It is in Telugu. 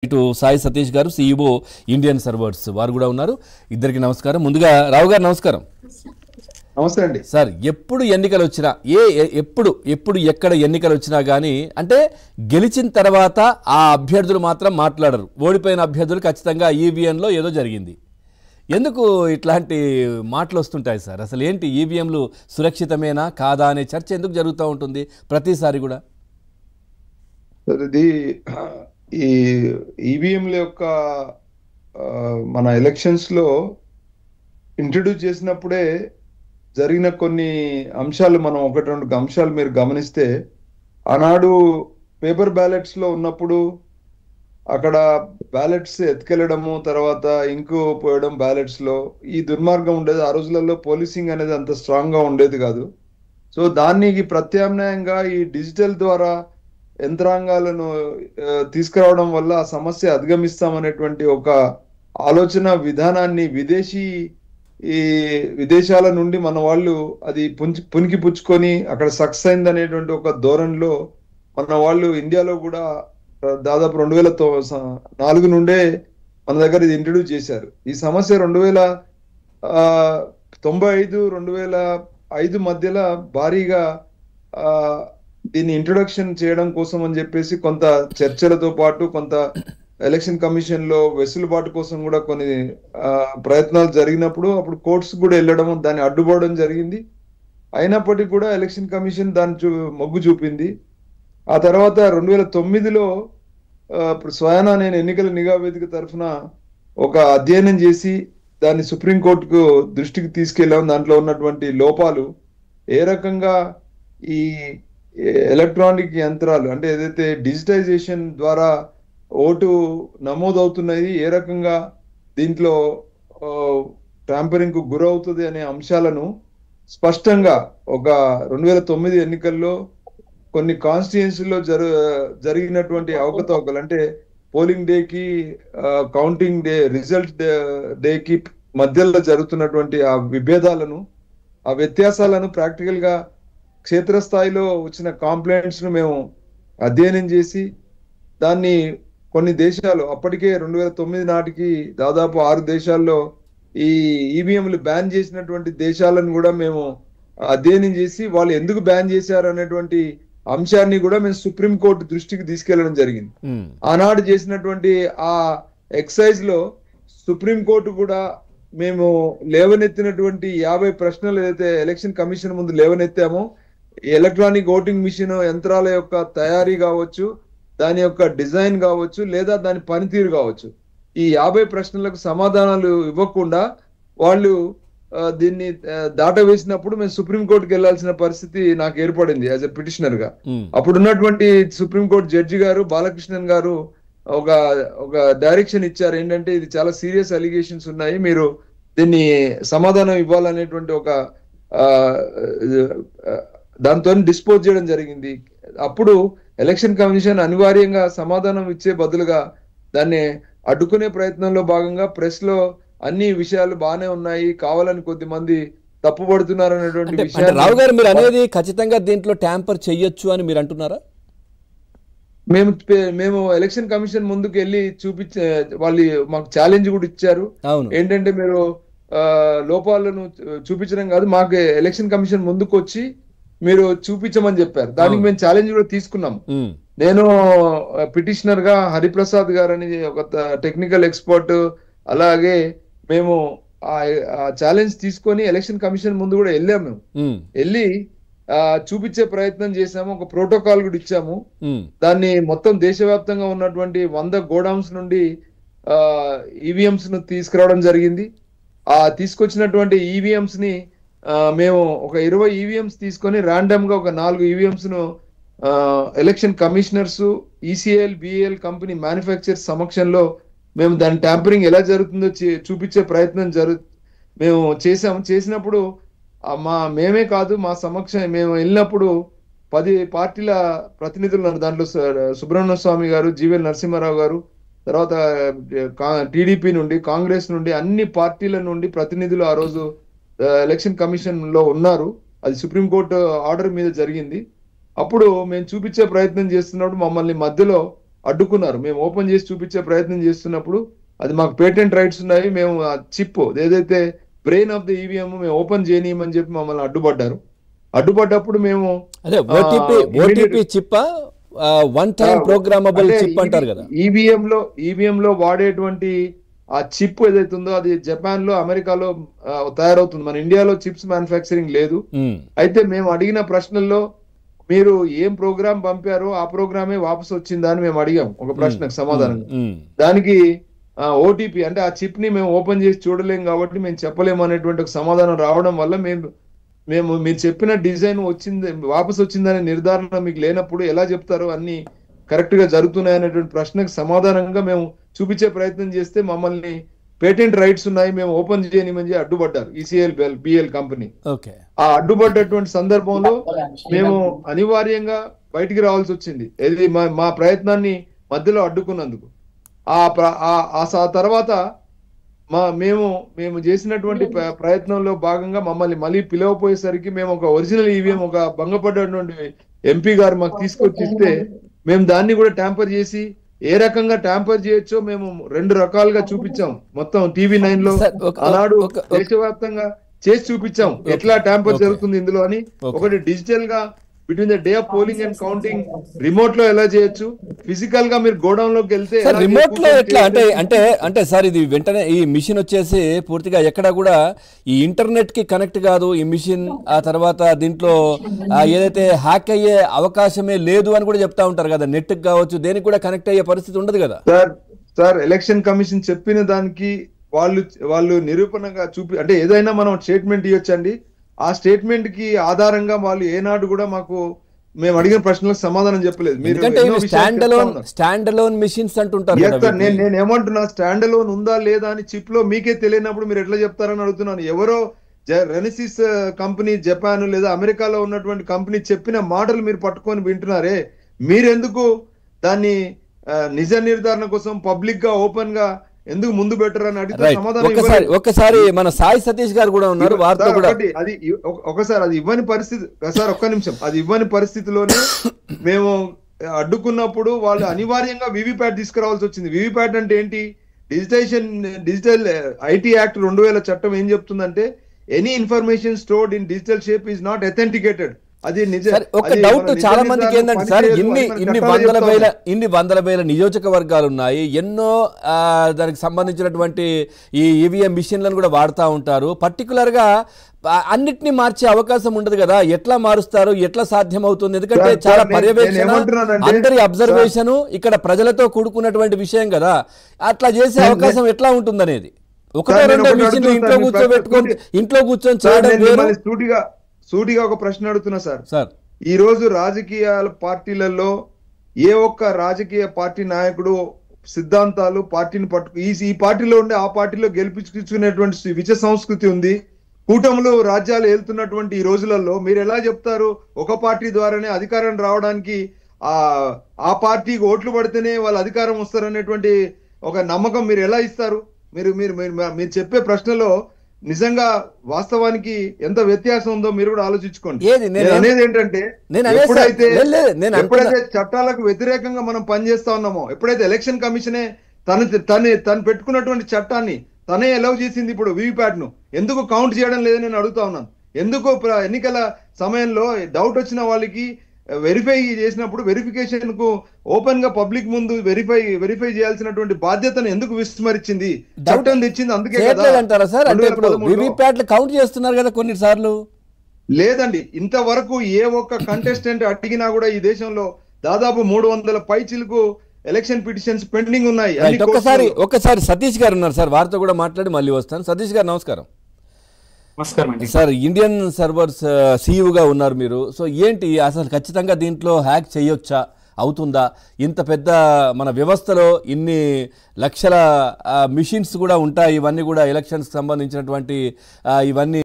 ఇటు సాయి సతీష్ గారు సిఇఓ ఇండియన్ సర్వర్స్ వారు కూడా ఉన్నారు. ఇద్దరికి నమస్కారం. ముందుగా రావు గారు నమస్కారం. నమస్తే అండి సార్, ఎప్పుడు ఎన్నికలు వచ్చినా ఎప్పుడు ఎక్కడ ఎన్నికలు వచ్చినా కానీ అంటే గెలిచిన తర్వాత ఆ అభ్యర్థులు మాత్రం మాట్లాడరు. ఓడిపోయిన అభ్యర్థులు ఖచ్చితంగా ఈవీఎంలో ఏదో జరిగింది. ఎందుకు ఇట్లాంటి మాటలు వస్తుంటాయి సార్? అసలు ఏంటి, ఈవీఎంలు సురక్షితమేనా కాదా అనే చర్చ ఎందుకు జరుగుతూ ఉంటుంది ప్రతిసారి కూడా? ఇది ఈ ఈవీఎంల యొక్క మన ఎలక్షన్స్ లో ఇంట్రడ్యూస్ చేసినప్పుడే జరిగిన కొన్ని అంశాలు, మనం ఒకటి రెండు అంశాలు మీరు గమనిస్తే, ఆనాడు పేపర్ బ్యాలెట్స్ లో ఉన్నప్పుడు అక్కడ బ్యాలెట్స్ ఎత్తుకెళ్ళడము, తర్వాత ఇంకు పోయడం బ్యాలెట్స్ లో, ఈ దుర్మార్గం ఉండేది. ఆ రోజులలో పోలీసింగ్ అనేది అంత స్ట్రాంగ్ గా ఉండేది కాదు. సో దానికి ప్రత్యామ్నాయంగా ఈ డిజిటల్ ద్వారా యంత్రాంగాలను తీసుకురావడం వల్ల ఆ సమస్య అధిగమిస్తామనేటువంటి ఒక ఆలోచన విధానాన్ని విదేశాల నుండి మన వాళ్ళు అది పునికి పుచ్చుకొని అక్కడ సక్సెస్ అయింది అనేటువంటి ఒక ధోరణిలో మన వాళ్ళు ఇండియాలో కూడా దాదాపు 2004 నుండే మన దగ్గర ఇది ఇంట్రడ్యూస్ చేశారు. ఈ సమస్య 1995 2005 మధ్యలో భారీగా దీన్ని ఇంట్రొడక్షన్ చేయడం కోసం అని చెప్పేసి కొంత చర్చలతో పాటు కొంత ఎలక్షన్ కమిషన్ లో వెసులుబాటు కోసం కూడా కొన్ని ప్రయత్నాలు జరిగినప్పుడు అప్పుడు కోర్ట్స్ కూడా వెళ్ళడం, దాన్ని అడ్డుపడడం జరిగింది. అయినప్పటికీ కూడా ఎలక్షన్ కమిషన్ దాని మొగ్గు చూపింది. ఆ తర్వాత 2009లో స్వయానా నేను ఎన్నికల నిఘా వేదిక తరఫున ఒక అధ్యయనం చేసి దాన్ని సుప్రీంకోర్టుకు దృష్టికి తీసుకెళ్ళాం. దాంట్లో ఉన్నటువంటి లోపాలు, ఏ రకంగా ఈ ఎలక్ట్రానిక్ యంత్రాలు అంటే ఏదైతే డిజిటైజేషన్ ద్వారా ఓటు నమోదవుతున్నాయి, ఏ రకంగా దీంట్లో ట్యాంపరింగ్ కు గురవుతుంది అనే అంశాలను స్పష్టంగా ఒక 2009 ఎన్నికల్లో కొన్ని కాన్స్టిట్యుయెన్సీలో జరిగినటువంటి అవకతవకలు, అంటే పోలింగ్ డేకి కౌంటింగ్ డే రిజల్ట్ డేకి మధ్యలో జరుగుతున్నటువంటి ఆ విభేదాలను, ఆ వ్యత్యాసాలను ప్రాక్టికల్ గా క్షేత్రస్థాయిలో వచ్చిన కాంప్లైంట్స్ ను మేము అధ్యయనం చేసి దాన్ని కొన్ని దేశాలు, అప్పటికే 2009 నాటికి దాదాపు 6 దేశాల్లో ఈ ఈవీఎంలు బ్యాన్ చేసినటువంటి దేశాలను కూడా మేము అధ్యయనం చేసి వాళ్ళు ఎందుకు బ్యాన్ చేశారు అనేటువంటి అంశాన్ని కూడా మేము సుప్రీంకోర్టు దృష్టికి తీసుకెళ్లడం జరిగింది. ఆనాడు చేసినటువంటి ఆ ఎక్సైజ్ లో సుప్రీంకోర్టు కూడా మేము లేవనెత్తినటువంటి 50 ప్రశ్నలు ఏదైతే ఎలక్షన్ కమిషన్ ముందు లేవనెత్తామో, ఎలక్ట్రానిక్ ఓటింగ్ మిషన్ యంత్రాల యొక్క తయారీ కావచ్చు, దాని యొక్క డిజైన్ కావచ్చు, లేదా దాని పనితీరు కావచ్చు, ఈ 50 ప్రశ్నలకు సమాధానాలు ఇవ్వకుండా వాళ్ళు దీన్ని దాటవేసినప్పుడు మేము సుప్రీంకోర్టుకి వెళ్లాల్సిన పరిస్థితి నాకు ఏర్పడింది యాజ్ ఎ పిటిషనర్ గా. అప్పుడున్నటువంటి సుప్రీంకోర్టు జడ్జి గారు బాలకృష్ణన్ గారు ఒక డైరెక్షన్ ఇచ్చారు, ఏంటంటే ఇది చాలా సీరియస్ అలిగేషన్స్ ఉన్నాయి, మీరు దీన్ని సమాధానం ఇవ్వాలనేటువంటి ఒక దాంతో డిస్పోజ్ చేయడం జరిగింది. అప్పుడు ఎలక్షన్ కమిషన్ అనివార్యంగా సమాధానం ఇచ్చే బదులుగా దాన్ని అడ్డుకునే ప్రయత్నంలో భాగంగా ప్రెస్ లో అన్ని విషయాలు బాగానే ఉన్నాయి, కావాలని కొద్దిమంది తప్పుపడుతున్నారు అనేటువంటి విషయాన్ని. రావు గారు, మీరు అనేది ఖచ్చితంగా దీంట్లో ట్యాంపర్ చెయ్యొచ్చు అని మీరు అంటున్నారా? మేము ఎలక్షన్ కమిషన్ ముందుకు వెళ్ళి చూపించే వాళ్ళు మాకు ఛాలెంజ్ కూడా ఇచ్చారు. ఏంటంటే మీరు లోపాలను చూపించడం కాదు, మాకు ఎలక్షన్ కమిషన్ ముందుకు వచ్చి మీరు చూపించమని చెప్పారు. దానికి మేము ఛాలెంజ్ కూడా తీసుకున్నాం. నేను పిటిషనర్ గా హరిప్రసాద్ గారు అని ఒక టెక్నికల్ ఎక్స్పర్ట్, అలాగే మేము ఆ ఛాలెంజ్ తీసుకొని ఎలక్షన్ కమిషన్ ముందు కూడా వెళ్ళాము. మేము వెళ్ళి చూపించే ప్రయత్నం చేశాము, ఒక ప్రోటోకాల్ కూడా ఇచ్చాము. దాన్ని మొత్తం దేశవ్యాప్తంగా ఉన్నటువంటి 100 గోడౌన్స్ నుండి ఈవీఎంస్ ను తీసుకురావడం జరిగింది. ఆ తీసుకొచ్చినటువంటి ఈవీఎంస్ ని మేము ఒక 20 ఈవీఎంస్ తీసుకొని ర్యాండమ్ గా ఒక 4 ఈవీఎంస్ ను election commissioners, ECIL, BEL company manufacture సమక్షంలో మేము దాని ట్యాంపరింగ్ ఎలా జరుగుతుందో చూపించే ప్రయత్నం మేము చేసినప్పుడు మేమే కాదు, మా మేము వెళ్ళినప్పుడు 10 పార్టీల ప్రతినిధులు ఉన్నారు. దాంట్లో సుబ్రహ్మణ్య స్వామి గారు, జీవీఎల్ నరసింహారావు గారు, తర్వాత టీడీపీ నుండి, కాంగ్రెస్ నుండి, అన్ని పార్టీల నుండి ప్రతినిధులు ఆ రోజు ఎలక్షన్ కమిషన్ లో ఉన్నారు. అది సుప్రీంకోర్టు ఆర్డర్ మీద జరిగింది. అప్పుడు మేము చూపించే ప్రయత్నం చేస్తున్నప్పుడు మమ్మల్ని మధ్యలో అడ్డుకున్నారు. మేము ఓపెన్ చేసి చూపించే ప్రయత్నం చేస్తున్నప్పుడు అది మాకు పేటెంట్ రైట్స్ ఉన్నాయి, మేము ఆ చిప్ ఏదైతే బ్రెయిన్ ఆఫ్ ది ఈవీఎం మేము ఓపెన్ చేయనీయమని చెప్పి మమ్మల్ని అడ్డుపడ్డారు. అడ్డుపడ్డప్పుడు మేము అదే OTP chip one time programmable chip అంటారు కదా, ఈవీఎం లో వాడేటువంటి ఆ చిప్ ఏదైతే ఉందో అది జపాన్ లో అమెరికాలో తయారవుతుంది. మన ఇండియాలో చిప్స్ మ్యానుఫ్యాక్చరింగ్ లేదు. అయితే మేము అడిగిన ప్రశ్నల్లో మీరు ఏం ప్రోగ్రామ్ పంపారో ఆ ప్రోగ్రామే వాపసు వచ్చిందా అని మేము అడిగాం ఒక ప్రశ్నకు సమాధానం. దానికి ఓటీపీ అంటే ఆ చిప్ ని మేము ఓపెన్ చేసి చూడలేం కాబట్టి మేము చెప్పలేము అనేటువంటి ఒక సమాధానం రావడం వల్ల మేము మీరు చెప్పిన డిజైన్ వచ్చింది వాపసు వచ్చిందనే నిర్ధారణ మీకు లేనప్పుడు ఎలా చెప్తారో అన్ని కరెక్ట్ గా జరుగుతున్నాయి అనేటువంటి ప్రశ్నకు సమాధానంగా మేము చూపించే ప్రయత్నం చేస్తే మమ్మల్ని పేటెంట్ రైట్స్ ఉన్నాయి మేము ఓపెన్ చేయనిమని అడ్డుపడ్డారు ఈసీఎల్ బిఎల్ కంపెనీ. ఆ అడ్డుపడ్డటువంటి సందర్భంలో మేము అనివార్యంగా బయటికి రావాల్సి వచ్చింది, ఇది మా ప్రయత్నాన్ని మధ్యలో అడ్డుకున్నందుకు. ఆ తర్వాత మేము చేసినటువంటి ప్రయత్నంలో భాగంగా మమ్మల్ని మళ్ళీ పిలవపోయేసరికి మేము ఒక ఒరిజినల్ ఈవీఎం ఒక భంగపడ్డటువంటి ఎంపీ గారు మాకు తీసుకొచ్చి ఇస్తే మేము దాన్ని కూడా ట్యాంపర్ చేసి ఏ రకంగా ట్యాంపర్ చేయొచ్చో మేము 2 రకాలుగా చూపించాం. మొత్తం టీవీ9 లో ఆనాడు దేశవ్యాప్తంగా చేసి చూపించాం ఎట్లా ట్యాంపర్ జరుగుతుంది ఇందులో అని. ఒకటి డిజిటల్ గా between the day of polling and counting remote లో ఎలా చేయొచ్చు, ఫిజికల్ గా మీరు గోడౌన్ లోకి వెళ్తే రిమోట్ లో ఎట్లా అంటే సార్ ఇది వెంటనే ఈ మిషన్ వచ్చేసి పూర్తిగా ఎక్కడ కూడా ఈ ఇంటర్నెట్ కి కనెక్ట్ కాదు ఈ మిషన్. ఆ తర్వాత దీంట్లో ఏదైతే హ్యాక్ అయ్యే అవకాశమే లేదు అని కూడా చెప్తా ఉంటారు కదా, నెట్ కి కావచ్చు దేనికి కూడా కనెక్ట్ అయ్యే పరిస్థితి ఉండదు కదా. సార్ ఎలక్షన్ కమిషన్ చెప్పిన దానికి వాళ్ళు నిరూపణగా అంటే ఏదైనా మనం స్టేట్మెంట్ ఇవ్వచ్చండి. ఆ స్టేట్మెంట్ కి ఆధారంగా వాళ్ళు ఏనాడు కూడా మాకు మేము అడిగిన ప్రశ్నలకు సమాధానం చెప్పలేదు. స్టాండ్ అలోన్ మిషన్స్ అంటుంటారు. నేను ఏమంటున్నా, స్టాండ్ అలోన్ ఉందా లేదా అని చిప్ లో మీకే తెలియనప్పుడు మీరు ఎట్లా చెప్తారని అడుగుతున్నాను. ఎవరో రెనిసిస్ కంపెనీ జపాన్ లేదా అమెరికాలో ఉన్నటువంటి కంపెనీ చెప్పిన మాటలు మీరు పట్టుకొని వింటున్నారే, మీరెందుకు దాన్ని నిజ నిర్ధారణ కోసం పబ్లిక్ గా ఓపెన్ గా ఎందుకు ముందు బెటర్ అని అడిగితే సమాధానం ఒకసారి మన సాయి సతీష్ గారు కూడా ఉన్నారు వార్త కూడా అది ఒకసారి అది ఇవ్వని పరిస్థితి సార్, ఒక్క నిమిషం, అది ఇవ్వని పరిస్థితిలోనే మేము అడ్డుకున్నప్పుడు వాళ్ళు అనివార్యంగా వివిప్యాట్ తీసుకురావాల్సి వచ్చింది. వివిప్యాట్ అంటే ఏంటి, డిజిటల్ ఐటీ యాక్ట్ 2000 చట్టం ఏం చెప్తుందంటే any information stored in digital shape is not authenticated. అది ఒక డౌట్ చాలా మందికి ఏంటంటే సార్, ఇన్ని వందల వేల నియోజకవర్గాలు ఉన్నాయి, ఎన్నో దానికి సంబంధించినటువంటి ఈ ఈవీఎం మిషన్లను కూడా వాడుతూ ఉంటారు. పర్టికులర్ గా అన్నిటినీ మార్చే అవకాశం ఉండదు కదా, ఎట్లా మారుస్తారు, ఎట్లా సాధ్యం అవుతుంది? ఎందుకంటే చాలా పర్యవేక్షణ, అందరి అబ్జర్వేషన్, ఇక్కడ ప్రజలతో కూడుకున్నటువంటి విషయం కదా, అట్లా చేసే అవకాశం ఎట్లా ఉంటుంది అనేది. ఒకటో రెండో మిషన్ ఇంట్లో కూర్చొని చేయడం. సూటిగా ఒక ప్రశ్న అడుగుతున్నా సార్, ఈ రోజు రాజకీయాల పార్టీలలో ఏ ఒక్క రాజకీయ పార్టీ నాయకుడు సిద్ధాంతాలు పార్టీని ఈ పార్టీలో ఉండే ఆ పార్టీలో గెలిపించుకునేటువంటి విచ సంస్కృతి ఉంది. కూటములు రాజ్యాలు ఏలుతున్నటువంటి ఈ రోజులలో మీరు ఎలా చెప్తారు ఒక పార్టీ ద్వారానే అధికారం రావడానికి ఆ పార్టీకి ఓట్లు పడితేనే వాళ్ళ అధికారం వస్తారనేటువంటి ఒక నమ్మకం మీరు ఎలా ఇస్తారు? మీరు చెప్పే ప్రశ్నలో నిజంగా వాస్తవానికి ఎంత వ్యత్యాసం ఉందో మీరు కూడా ఆలోచించుకోండి. అనేది ఏంటంటే ఎప్పుడైతే చట్టాలకు వ్యతిరేకంగా మనం పనిచేస్తా ఉన్నామో, ఎప్పుడైతే ఎలక్షన్ కమిషనే తను పెట్టుకున్నటువంటి చట్టాన్ని తనే అలౌ చేసింది, ఇప్పుడు వివిప్యాట్ ను ఎందుకు కౌంట్ చేయడం లేదని నేను అడుగుతా ఉన్నాను. ఎందుకు ఎన్నికల సమయంలో డౌట్ వచ్చిన వాళ్ళకి వెరిఫై చేసినప్పుడు వెరిఫికేషన్ కు ఓపెన్ గా పబ్లిక్ ముందు వెరిఫై చేయాల్సినటువంటి బాధ్యతను ఎందుకు విస్మరించింది? చట్టం తెచ్చింది అందుకే కౌంట్ చేస్తున్నారు కదా కొన్నిసార్లు. లేదండి, ఇంతవరకు ఏ ఒక్క కంటెస్టెంట్ అడిగినా కూడా ఈ దేశంలో దాదాపు 300 పైచిలకు ఎలక్షన్ పిటిషన్స్ పెండింగ్ ఉన్నాయి. ఒక్కసారి సతీష్ గారు ఉన్నారు సార్, వారితో కూడా మాట్లాడి మళ్ళీ వస్తాను. సతీష్ గారు నమస్కారం. సార్, ఇండియన్ సర్వర్స్ సీఈఓగా ఉన్నారు మీరు. సో ఏంటి అసలు ఖచ్చితంగా దీంట్లో హ్యాక్ చేయొచ్చా, అవుతుందా? ఇంత పెద్ద మన వ్యవస్థలో ఇన్ని లక్షల మిషన్స్ కూడా ఉంటాయి, ఇవన్నీ కూడా ఎలక్షన్స్ సంబంధించినటువంటి ఇవన్నీ